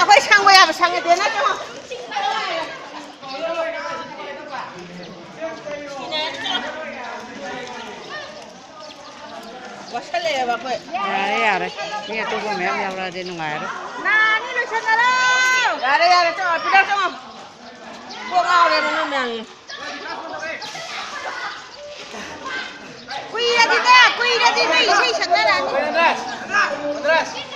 아버지 상고야 상에 되나 좀. 와살래요 바꿔. 야래. 니가 또 보면 야라 되는 거야. 나니를 찾아라. 야래 좀 앞이다 좀. 꼭 아우래는 명이. 꾸이라디다 꾸이라디다 이세 장난 아니. Atrás.